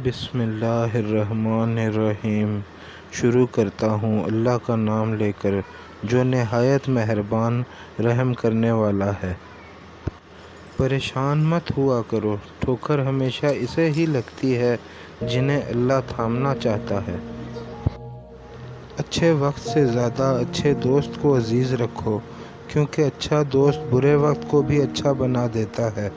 بسم اللہ الرحمن الرحیم۔ شروع کرتا ہوں اللہ کا نام لے کر جو نہایت مہربان رحم کرنے والا ہے۔ پریشان مت ہوا کرو، ٹھوکر ہمیشہ اسے ہی لگتی ہے جنہیں اللہ تھامنا چاہتا ہے۔ اچھے وقت سے زیادہ اچھے دوست کو عزیز رکھو، کیونکہ اچھا دوست برے وقت کو بھی اچھا بنا دیتا ہے۔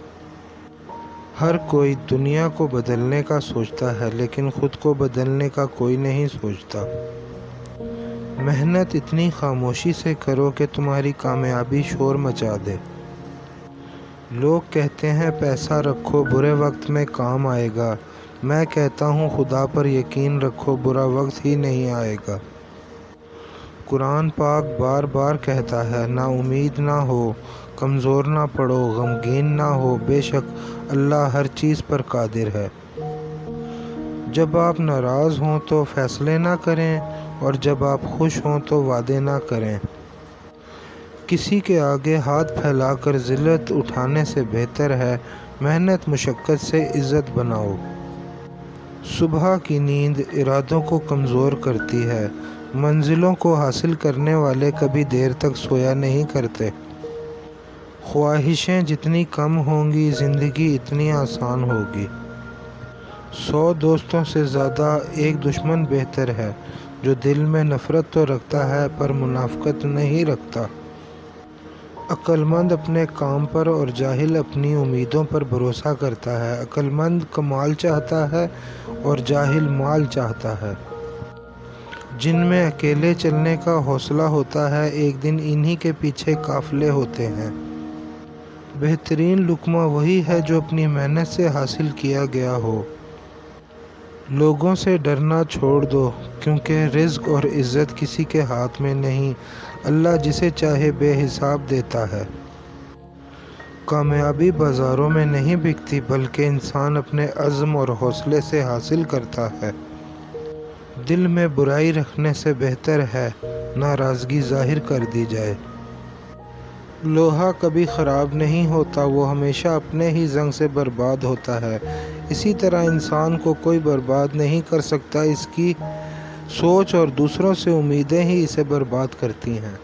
ہر کوئی دنیا کو بدلنے کا سوچتا ہے، لیکن خود کو بدلنے کا کوئی نہیں سوچتا۔ محنت اتنی خاموشی سے کرو کہ تمہاری کامیابی شور مچا دے۔ لوگ کہتے ہیں پیسہ رکھو برے وقت میں کام آئے گا، میں کہتا ہوں خدا پر یقین رکھو برا وقت ہی نہیں آئے گا۔ قرآن پاک بار بار کہتا ہے نا امید نہ ہو، کمزور نہ پڑو، غمگین نہ ہو، بے شک اللہ ہر چیز پر قادر ہے۔ جب آپ ناراض ہوں تو فیصلے نہ کریں، اور جب آپ خوش ہوں تو وعدے نہ کریں۔ کسی کے آگے ہاتھ پھیلا کر ذلت اٹھانے سے بہتر ہے محنت مشقت سے عزت بناؤ۔ صبح کی نیند ارادوں کو کمزور کرتی ہے، منزلوں کو حاصل کرنے والے کبھی دیر تک سویا نہیں کرتے۔ خواہشیں جتنی کم ہوں گی زندگی اتنی آسان ہوگی۔ 100 دوستوں سے زیادہ ایک دشمن بہتر ہے جو دل میں نفرت تو رکھتا ہے پر منافقت نہیں رکھتا۔ عقل مند اپنے کام پر اور جاہل اپنی امیدوں پر بھروسہ کرتا ہے۔ عقل مند کمال چاہتا ہے اور جاہل مال چاہتا ہے۔ جن میں اکیلے چلنے کا حوصلہ ہوتا ہے ایک دن انہی کے پیچھے قافلے ہوتے ہیں۔ بہترین لقمہ وہی ہے جو اپنی محنت سے حاصل کیا گیا ہو۔ لوگوں سے ڈرنا چھوڑ دو، کیونکہ رزق اور عزت کسی کے ہاتھ میں نہیں، اللہ جسے چاہے بے حساب دیتا ہے۔ کامیابی بازاروں میں نہیں بکتی بلکہ انسان اپنے عزم اور حوصلے سے حاصل کرتا ہے۔ دل میں برائی رکھنے سے بہتر ہے ناراضگی ظاہر کر دی جائے۔ لوہا کبھی خراب نہیں ہوتا، وہ ہمیشہ اپنے ہی زنگ سے برباد ہوتا ہے۔ اسی طرح انسان کو کوئی برباد نہیں کر سکتا، اس کی سوچ اور دوسروں سے امیدیں ہی اسے برباد کرتی ہیں۔